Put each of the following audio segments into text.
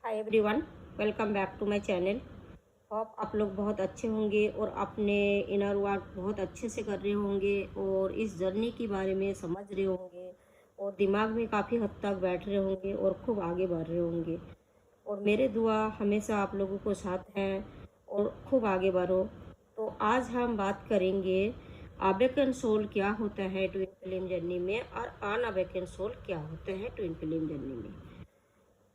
Hi everyone, welcome back to my channel. Hope आप लोग बहुत अच्छे होंगे और अपने इनर वर्क बहुत अच्छे से कर रहे होंगे और इस जर्नी के बारे में समझ रहे होंगे और दिमाग में काफ़ी हद तक बैठ रहे होंगे और खूब आगे बढ़ रहे होंगे। और मेरे दुआ हमेशा आप लोगों को साथ हैं और खूब आगे बढ़ो। तो आज हम बात करेंगे अवेकन सोल क्या होता है ट्विन फ्लेम जर्नी में और अनअवेकन सोल क्या होता है ट्विन फ्लेम जर्नी में।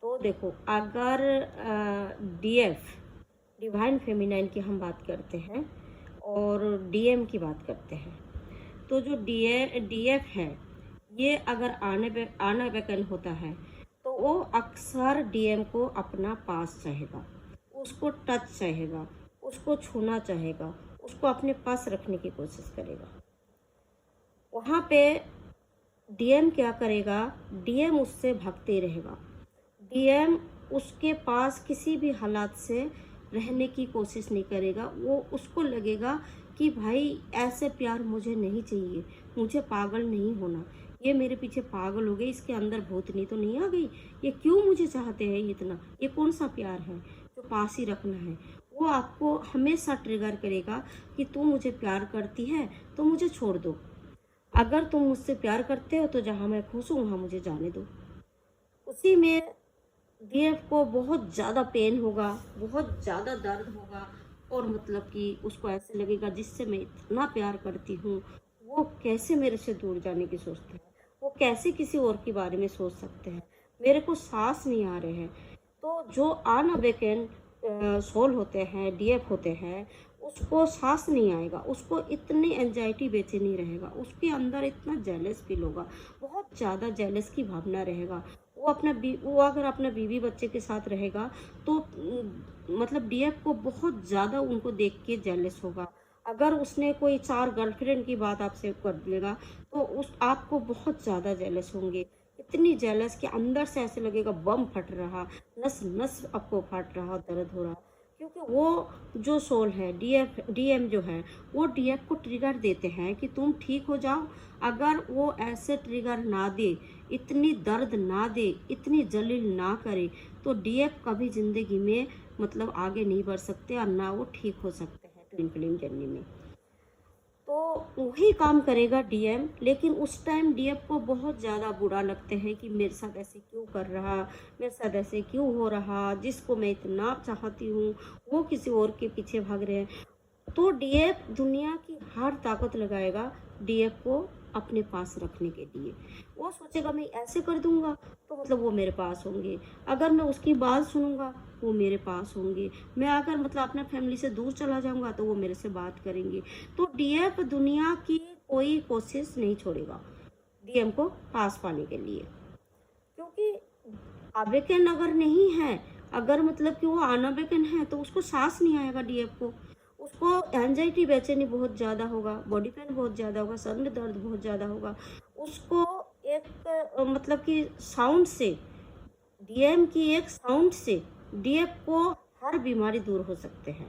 तो देखो, अगर डीएफ डिवाइन फेमिनाइन की हम बात करते हैं और डीएम की बात करते हैं, तो जो डीएफ है ये अगर अनअवेकन होता है तो वो अक्सर डीएम को अपना पास चाहेगा, उसको टच चाहेगा, उसको छूना चाहेगा, उसको अपने पास रखने की कोशिश करेगा। वहाँ पे डीएम क्या करेगा? डीएम उससे भागते रहेगा। डीएम उसके पास किसी भी हालात से रहने की कोशिश नहीं करेगा। वो उसको लगेगा कि भाई ऐसे प्यार मुझे नहीं चाहिए, मुझे पागल नहीं होना, ये मेरे पीछे पागल हो गए, इसके अंदर भूतनी तो नहीं आ गई, ये क्यों मुझे चाहते हैं इतना, ये कौन सा प्यार है जो पास ही रखना है। वो आपको हमेशा ट्रिगर करेगा कि तू मुझे प्यार करती है तो मुझे छोड़ दो, अगर तुम मुझसे प्यार करते हो तो जहाँ मैं खुश हूँ वहाँ मुझे जाने दो। उसी में डीएफ को बहुत ज़्यादा पेन होगा, बहुत ज़्यादा दर्द होगा और मतलब कि उसको ऐसे लगेगा जिससे मैं इतना प्यार करती हूँ वो कैसे मेरे से दूर जाने की सोचते हैं, वो कैसे किसी और के बारे में सोच सकते हैं, मेरे को सांस नहीं आ रहे हैं। तो जो अनअवेकन सोल होते हैं, डीएफ होते हैं, उसको सांस नहीं आएगा, उसको इतनी एंजाइटी बेचैनी रहेगा, उसके अंदर इतना जेलस फील होगा, बहुत ज़्यादा जेलस की भावना रहेगा। वो अगर अपना बीवी बच्चे के साथ रहेगा तो मतलब डीएफ को बहुत ज़्यादा उनको देख के जेलस होगा। अगर उसने कोई 4 गर्लफ्रेंड की बात आपसे कर लेगा तो उस आपको बहुत ज़्यादा जेलस होंगे, इतनी जेलस कि अंदर से ऐसे लगेगा बम फट रहा, नस नस आपको फट रहा, दर्द हो रहा। क्योंकि वो जो सोल है, डीएम जो है, वो डीएफ को ट्रिगर देते हैं कि तुम ठीक हो जाओ। अगर वो ऐसे ट्रिगर ना दे, इतनी दर्द ना दे, इतनी जलील ना करे, तो डीएफ कभी ज़िंदगी में मतलब आगे नहीं बढ़ सकते और ना वो ठीक हो सकते हैं ट्विन फ्लेम जर्नी में। तो वही काम करेगा डीएम, लेकिन उस टाइम डीएफ को बहुत ज़्यादा बुरा लगते हैं कि मेरे साथ ऐसे क्यों कर रहा, मेरे साथ ऐसे क्यों हो रहा, जिसको मैं इतना चाहती हूँ वो किसी और के पीछे भाग रहे हैं। तो डीएफ दुनिया की हर ताकत लगाएगा डीएफ को अपने पास रखने के लिए। वो सोचेगा मैं ऐसे कर दूंगा तो मतलब वो मेरे पास होंगे, अगर मैं उसकी बात सुनूंगा वो मेरे पास होंगे, मैं अगर मतलब अपने फैमिली से दूर चला जाऊंगा तो वो मेरे से बात करेंगे। तो डीएफ दुनिया की कोई कोशिश नहीं छोड़ेगा डीएम को पास पाने के लिए, क्योंकि अवेकन अगर नहीं है, अगर मतलब कि वो अनअवेकन है तो उसको सांस नहीं आएगा डीएफ को, उसको एंजाइटी बेचैनी बहुत ज़्यादा होगा, बॉडी पेन बहुत ज़्यादा होगा, सर में दर्द बहुत ज़्यादा होगा। उसको एक मतलब कि साउंड से, डीएम की एक साउंड से डीएफ को हर बीमारी दूर हो सकते हैं।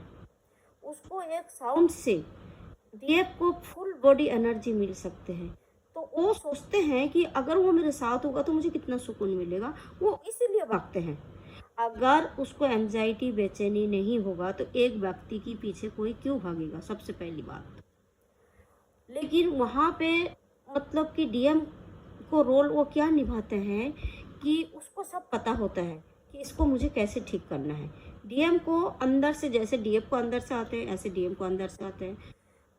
उसको एक साउंड से डीएफ को फुल बॉडी एनर्जी मिल सकते हैं। तो वो सोचते हैं कि अगर वो मेरे साथ होगा तो मुझे कितना सुकून मिलेगा, वो इसीलिए भागते हैं। अगर उसको एंजाइटी बेचैनी नहीं होगा तो एक व्यक्ति के पीछे कोई क्यों भागेगा, सबसे पहली बात। लेकिन वहाँ पे मतलब कि डीएम को रोल वो क्या निभाते हैं कि उसको सब पता होता है कि इसको मुझे कैसे ठीक करना है। डीएम को अंदर से, जैसे डीएफ को अंदर से आते हैं ऐसे डीएम को अंदर से आते हैं।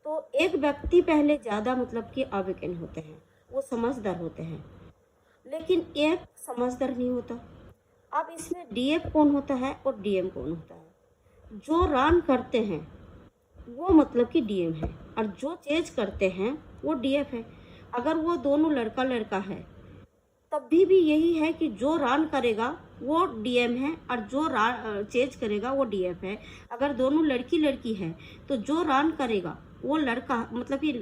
तो एक व्यक्ति पहले ज़्यादा मतलब कि अवेकन होते हैं, वो समझदार होते हैं, लेकिन एक समझदार नहीं होता। अब इसमें डीएफ कौन होता है और डीएम कौन होता है? जो रन करते हैं वो मतलब कि डीएम है और जो चेज करते हैं वो डीएफ है। अगर वो दोनों लड़का लड़का है तब भी यही है कि जो रन करेगा वो डीएम है और जो चेज करेगा वो डीएफ है। अगर दोनों लड़की लड़की है तो जो रन करेगा वो लड़का मतलब कि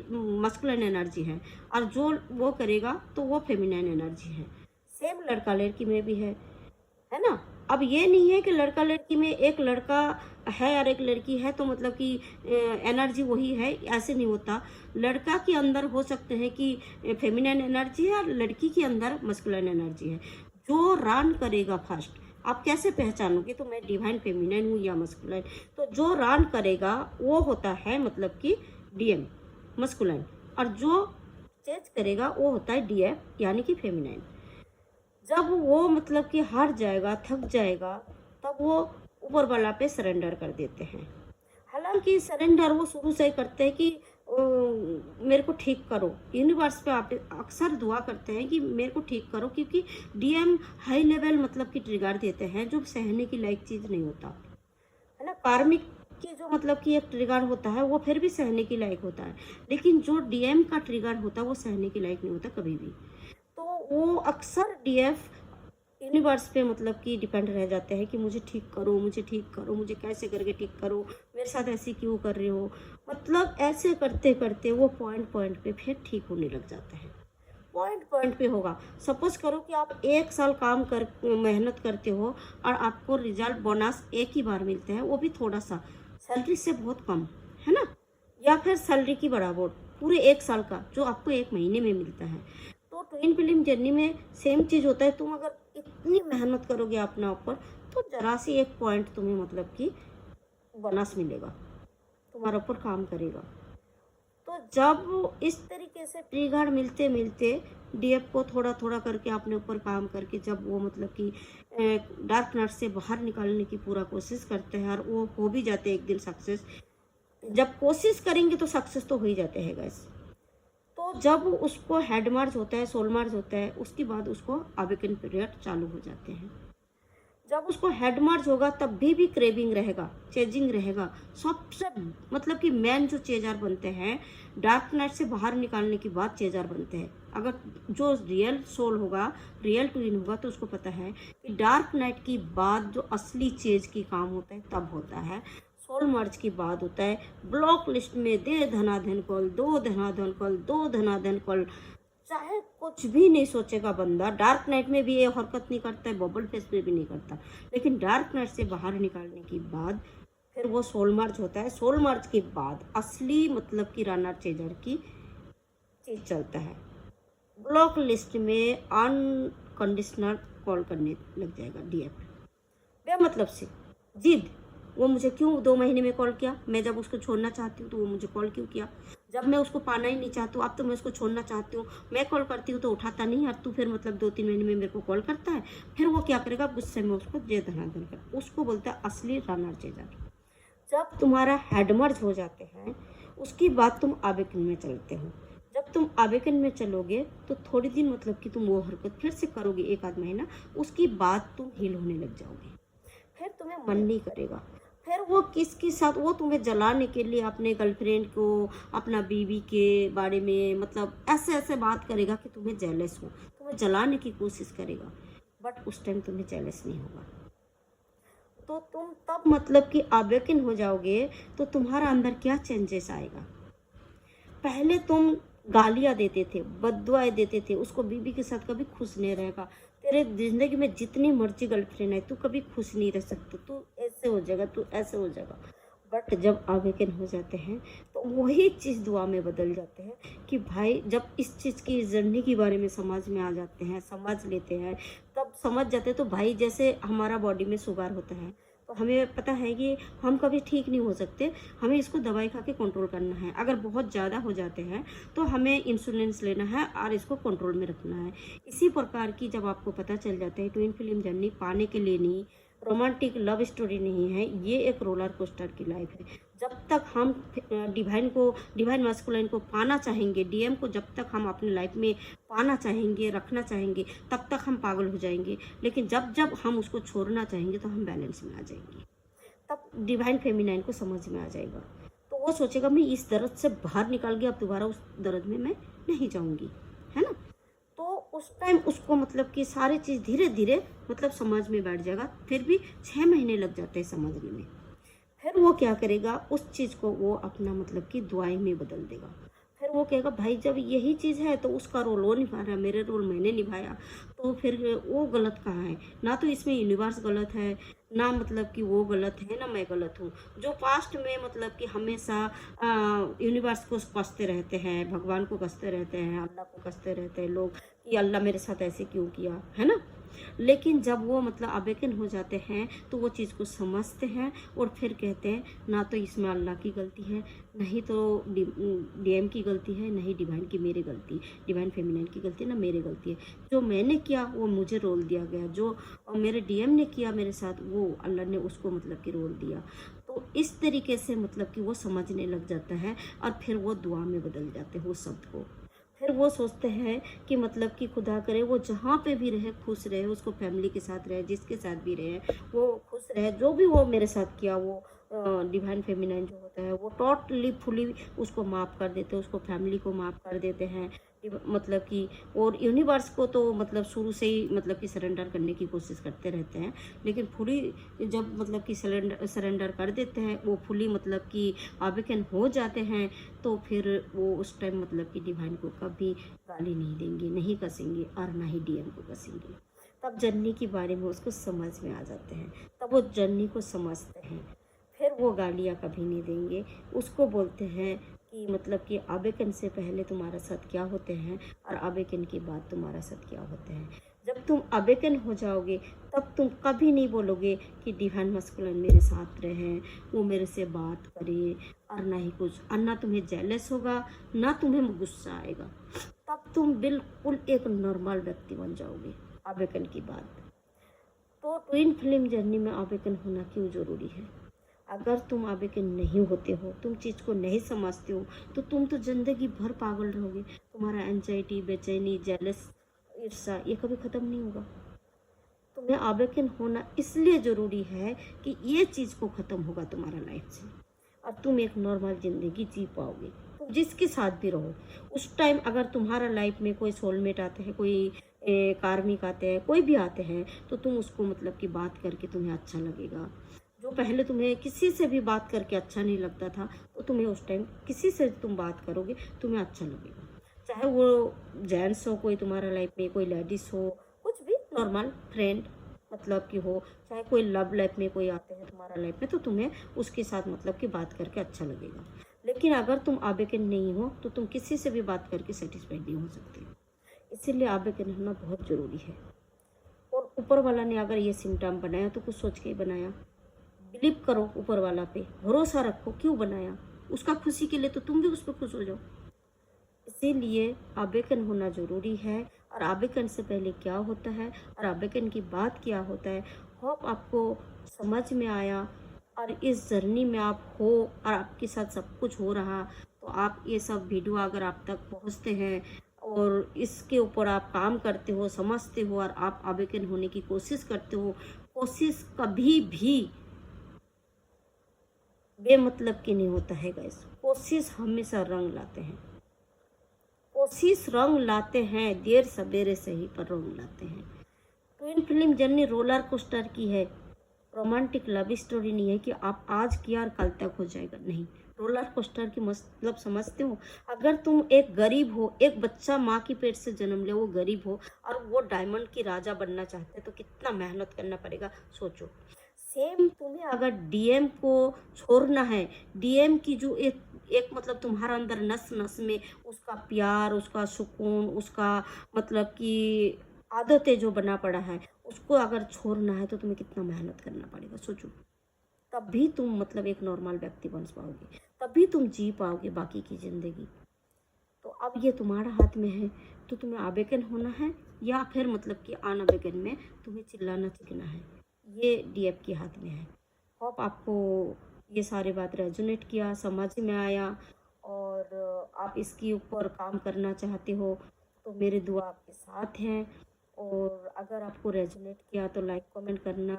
मस्कुलिन एनर्जी है और जो वो करेगा तो वो फेमिनिन एनर्जी है। सेम लड़का लड़की में भी है ना। अब ये नहीं है कि लड़का लड़की में एक लड़का है और एक लड़की है तो मतलब कि एनर्जी वही है, ऐसे नहीं होता। लड़का के अंदर हो सकते हैं कि फेमिनिन एनर्जी है और लड़की के अंदर मस्कुलिन एनर्जी है। जो रन करेगा फर्स्ट, आप कैसे पहचानोगे तो मैं डिवाइन फेमिनाइन हूँ या मस्कुलाइन? तो जो रन करेगा वो होता है मतलब कि डीएम मस्कुलाइन, और जो चेंज करेगा वो होता है डीएफ यानी कि फेमिनाइन। जब वो मतलब कि हार जाएगा, थक जाएगा, तब वो ऊपर वाला पे सरेंडर कर देते हैं। हालांकि सरेंडर वो शुरू से ही करते हैं कि मेरे को ठीक करो। यूनिवर्स पे आप अक्सर दुआ करते हैं कि मेरे को ठीक करो, क्योंकि डीएम हाई लेवल मतलब कि ट्रिगर देते हैं जो सहने की लायक चीज़ नहीं होता है ना। कार्मिक की जो मतलब कि एक ट्रिगर होता है वो फिर भी सहने की लायक होता है, लेकिन जो डीएम का ट्रिगर होता है वो सहने की लायक नहीं होता कभी भी। तो वो अक्सर डीएफ यूनिवर्स पे मतलब कि डिपेंड रह जाते हैं कि मुझे ठीक करो, मुझे ठीक करो, मुझे कैसे करके ठीक करो, मेरे साथ ऐसे क्यों कर रहे हो। मतलब ऐसे करते करते वो पॉइंट पॉइंट पे फिर ठीक होने लग जाता है। पॉइंट पॉइंट पे होगा। सपोज करो कि आप 1 साल काम कर मेहनत करते हो और आपको रिजल्ट बोनस एक ही बार मिलते हैं, वो भी थोड़ा सा सैलरी से बहुत कम, है ना, या फिर सैलरी की बराबर पूरे 1 साल का जो आपको 1 महीने में मिलता है। तो ट्विन फिल्म जर्नी में सेम चीज़ होता है। तुम अगर इतनी मेहनत करोगे अपना ऊपर, तो जरा सी एक पॉइंट तुम्हें मतलब कि बोनस मिलेगा, तुम्हारे ऊपर काम करेगा। तो जब इस तरीके से ट्रिगर मिलते मिलते डीएफ को थोड़ा थोड़ा करके अपने ऊपर काम करके जब वो मतलब कि डार्क नट से बाहर निकालने की पूरा कोशिश करते हैं, और वो हो भी जाते हैं एक दिन सक्सेस। जब कोशिश करेंगे तो सक्सेस तो हो ही जाते हैं गाइस। तो जब उसको हेड मार्च होता है, सोल मार्च होता है, उसके बाद उसको अवेकन पीरियड चालू हो जाते हैं। जब उसको हेड मार्च होगा तब भी क्रेविंग रहेगा, चेजिंग रहेगा। सबसे मतलब कि मैन जो चेजर बनते हैं डार्क नाइट से बाहर निकालने के बाद चेजर बनते हैं। अगर जो रियल सोल होगा, रियल ट्विन होगा, तो उसको पता है कि डार्क नाइट की बाद जो असली चेज की काम होता है तब होता है। सोल मर्ज की बात होता है ब्लॉक लिस्ट में दे धनाधन कॉल, दो धनाधन कॉल, दो धनाधन कॉल। चाहे कुछ भी नहीं सोचेगा बंदा, डार्क नाइट में भी ये हरकत नहीं करता है, बबल फेस में भी नहीं करता, लेकिन डार्क नाइट से बाहर निकालने के बाद फिर वो सोल मार्च होता है। सोल मार्च के बाद असली मतलब कि रनर चेजर की चीज चलता है। ब्लॉक लिस्ट में अनकंडीशनल कॉल करने लग जाएगा डीएफ, बेमतलब से जिद। वो मुझे क्यों 2 महीने में कॉल किया? मैं जब उसको छोड़ना चाहती हूँ तो वो मुझे कॉल क्यों किया? जब मैं उसको पाना ही नहीं चाहती हूँ, अब तो मैं उसको छोड़ना चाहती हूँ, मैं कॉल करती हूँ तो उठाता नहीं, और तू फिर मतलब 2-3 महीने में मेरे को कॉल करता है। फिर वो क्या करेगा? गुस्से में उसको दे धनाधन कर, उसको बोलता है असली रनर चेजर। जब तुम्हारा हेडमर्ज हो जाते हैं उसकी बाद तुम आवेकन में चलते हो। जब तुम आवेकन में चलोगे तो थोड़ी दिन मतलब कि तुम वो हरकत फिर से करोगे 1 आध महीना, उसकी बाद तुम हील होने लग जाओगे। फिर तुम्हें मन नहीं करेगा। फिर वो किसके साथ, वो तुम्हें जलाने के लिए अपने गर्लफ्रेंड को, अपना बीवी के बारे में मतलब ऐसे ऐसे बात करेगा कि तुम्हें जेलस हो, तुम्हें जलाने की कोशिश करेगा, बट उस टाइम तुम्हें जेलस नहीं होगा। तो तुम तब मतलब कि अवेकन हो जाओगे तो तुम्हारा अंदर क्या चेंजेस आएगा। पहले तुम गालियाँ देते थे, बद्दुआएं देते थे, उसको बीवी के साथ कभी खुश नहीं रहेगा। तेरे जिंदगी में जितनी मर्जी गर्लफ्रेंड है, तू कभी खुश नहीं रह सकता, तू ऐसे हो जाएगा, तू ऐसे हो जाएगा। बट जब अवेकन हो जाते हैं तो वही चीज़ दुआ में बदल जाते हैं कि भाई जब इस चीज़ की जर्नी के बारे में समझ में आ जाते हैं, समझ लेते हैं, तब समझ जाते हैं। तो भाई जैसे हमारा बॉडी में शुगर होता है तो हमें पता है कि हम कभी ठीक नहीं हो सकते, हमें इसको दवाई खा के कंट्रोल करना है। अगर बहुत ज़्यादा हो जाते हैं तो हमें इंसुलिन लेना है और इसको कंट्रोल में रखना है। इसी प्रकार की जब आपको पता चल जाता है ट्विन फिल्म जर्नी पाने के लिए नहीं, रोमांटिक लव स्टोरी नहीं है, ये एक रोलर कोस्टर की लाइफ है। जब तक हम डिवाइन मास्कुलाइन को पाना चाहेंगे, डीएम को जब तक हम अपनी लाइफ में पाना चाहेंगे, रखना चाहेंगे, तब तक हम पागल हो जाएंगे। लेकिन जब जब हम उसको छोड़ना चाहेंगे तो हम बैलेंस में आ जाएंगे। तब डिवाइन फेमिनाइन को समझ में आ जाएगा। तो वो सोचेगा मैं इस दर्द से बाहर निकल गया, अब दोबारा उस दर्द में मैं नहीं जाऊंगी, है ना। तो उस टाइम उसको मतलब कि सारी चीज़ धीरे धीरे मतलब समझ में बैठ जाएगा। फिर भी 6 महीने लग जाते हैं समझने में। फिर वो क्या करेगा, उस चीज़ को वो अपना मतलब कि दुआई में बदल देगा। फिर वो कहेगा भाई जब यही चीज़ है तो उसका रोल वो निभा रहा है, मेरे रोल मैंने निभाया, तो फिर वो गलत कहाँ है? ना तो इसमें यूनिवर्स गलत है, ना मतलब कि वो गलत है, ना मैं गलत हूँ। जो पास्ट में मतलब कि हमेशा यूनिवर्स को कसते रहते हैं, भगवान को कसते रहते हैं, अल्लाह को कसते रहते हैं लोग कि अल्लाह मेरे साथ ऐसे क्यों किया, है ना। लेकिन जब वो मतलब अवेकन हो जाते हैं तो वो चीज़ को समझते हैं और फिर कहते हैं ना तो इसमें अल्लाह की गलती है, नहीं तो डीएम की गलती है, नहीं डिवाइन की मेरी गलती, डिवाइन फेमिनाइन की गलती है, ना मेरी गलती है। जो मैंने किया वो मुझे रोल दिया गया, जो मेरे डीएम ने किया मेरे साथ वो अल्लाह ने उसको मतलब कि रोल दिया। तो इस तरीके से मतलब कि वो समझने लग जाता है और फिर वो दुआ में बदल जाते हैं वो शब्द को। फिर वो सोचते हैं कि मतलब कि खुदा करे वो जहाँ पे भी रहे खुश रहे, उसको फैमिली के साथ रहे, जिसके साथ भी रहे वो खुश रहे। जो भी वो मेरे साथ किया वो डिवाइन फेमिनाइन जो होता है वो टोटली फुली उसको माफ़ कर देते हैं, उसको फैमिली को माफ़ कर देते हैं मतलब कि। और यूनिवर्स को तो मतलब शुरू से ही मतलब कि सरेंडर करने की कोशिश करते रहते हैं, लेकिन फुली जब मतलब कि सरेंडर कर देते हैं वो फुली मतलब कि अवेकन हो जाते हैं, तो फिर वो उस टाइम मतलब कि डिवाइन को कभी गाली नहीं देंगे, नहीं कसेंगे और ना ही डीएम को कसेंगे। तब जर्नी के बारे में उसको समझ में आ जाते हैं, तब वो जर्नी को समझते हैं, फिर वो गालियाँ कभी नहीं देंगे। उसको बोलते हैं कि मतलब कि अवेकन से पहले तुम्हारा साथ क्या होते हैं और अवेकन के बाद तुम्हारा साथ क्या होते हैं। जब तुम अवेकन हो जाओगे तब तुम कभी नहीं बोलोगे कि डिवाइन मस्कुलिन मेरे साथ रहे, वो मेरे से बात करे, और ना ही कुछ, और ना तुम्हें जेलस होगा, ना तुम्हें गुस्सा आएगा। तब तुम बिल्कुल एक नॉर्मल व्यक्ति बन जाओगे अवेकन की बात। तो ट्विन फ्लेम जर्नी में अवेकन होना क्यों ज़रूरी है? अगर तुम अवेकन नहीं होते हो, तुम चीज़ को नहीं समझते हो, तो तुम तो ज़िंदगी भर पागल रहोगे। तुम्हारा एंजाइटी, बेचैनी, जेलस, ईर्ष्या ये कभी ख़त्म नहीं होगा। तुम्हें अवेकन होना इसलिए ज़रूरी है कि ये चीज़ को ख़त्म होगा तुम्हारा लाइफ से और तुम एक नॉर्मल ज़िंदगी जी पाओगे। तुम जिसके साथ भी रहो उस टाइम, अगर तुम्हारा लाइफ में कोई सोलमेट आते हैं, कोई कार्मिक आते हैं, कोई भी आते हैं, तो तुम उसको मतलब कि बात करके तुम्हें अच्छा लगेगा। जो पहले तुम्हें किसी से भी बात करके अच्छा नहीं लगता था, तो तुम्हें उस टाइम किसी से तुम बात करोगे तुम्हें अच्छा लगेगा। चाहे वो जेंट्स हो कोई तुम्हारा लाइफ में, कोई लेडीज़ हो, कुछ भी नॉर्मल फ्रेंड मतलब कि हो, चाहे कोई लव लाइफ में कोई आते हैं तुम्हारा लाइफ में, तो तुम्हें उसके साथ मतलब कि बात करके अच्छा लगेगा। लेकिन अगर तुम अवेकन नहीं हो तो तुम किसी से भी बात करके सेटिस्फाइड नहीं हो सकते। इसीलिए अवेकन होना बहुत ज़रूरी है। और ऊपर वाला ने अगर ये सिम्टम बनाया तो कुछ सोच के ही बनाया। बिलीव करो ऊपर वाला पे, भरोसा रखो, क्यों बनाया, उसका खुशी के लिए तो तुम भी उस पर खुश हो जाओ। इसीलिए अवेकन होना ज़रूरी है। और अवेकन से पहले क्या होता है और अवेकन की बात क्या होता है, होप आपको समझ में आया। और इस जर्नी में आप हो और आपके साथ सब कुछ हो रहा, तो आप ये सब वीडियो अगर आप तक पहुंचते हैं और इसके ऊपर आप काम करते हो, समझते हो और आप अवेकन होने की कोशिश करते हो, कोशिश कभी भी बेमतलब की नहीं होता है गाइस। कोशिश हमेशा रंग लाते हैं, कोशिश रंग लाते हैं, देर सवेरे सही पर रंग लाते हैं। Twin film journey roller coaster की है, रोमांटिक लव स्टोरी नहीं है कि आप आज किया और कल तक हो जाएगा, नहीं। रोलर कोस्टर की मतलब समझते हो? अगर तुम एक गरीब हो, एक बच्चा माँ की पेट से जन्म ले, वो गरीब हो और वो डायमंड की राजा बनना चाहते हैं, तो कितना मेहनत करना पड़ेगा सोचो। सेम तुम्हें अगर डीएम को छोड़ना है, डीएम की जो एक एक मतलब तुम्हारा अंदर नस नस में उसका प्यार, उसका सुकून, उसका मतलब कि आदतें जो बना पड़ा है, उसको अगर छोड़ना है तो तुम्हें कितना मेहनत करना पड़ेगा सोचो। तब भी तुम मतलब एक नॉर्मल व्यक्ति बन पाओगे, तभी तुम जी पाओगे बाकी की ज़िंदगी। तो अब ये तुम्हारा हाथ में है, तो तुम्हें अवेकन होना है या फिर मतलब कि अनअवेकन में तुम्हें चिल्लाना चीखना है, ये डीएफ के हाथ में है। होप आपको ये सारी बात रेजोनेट किया, समझ में आया और आप इसके ऊपर काम करना चाहते हो, तो मेरी दुआ आपके साथ है। और अगर आपको रेजोनेट किया तो लाइक कमेंट करना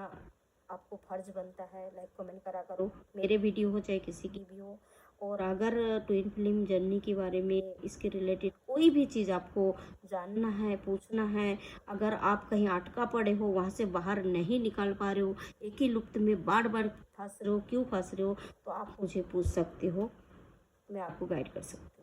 आपको फ़र्ज बनता है, लाइक कमेंट करा करो, मेरे वीडियो हो चाहे किसी की भी हो। और अगर ट्विन फिल्म जर्नी के बारे में इसके रिलेटेड कोई भी चीज़ आपको जानना है, पूछना है, अगर आप कहीं अटका पड़े हो, वहाँ से बाहर नहीं निकल पा रहे हो, एक ही लुप्त में बार बार फंस रहे हो, क्यों फंस रहे हो, तो आप मुझे पूछ सकते हो, मैं आपको गाइड कर सकती हूँ।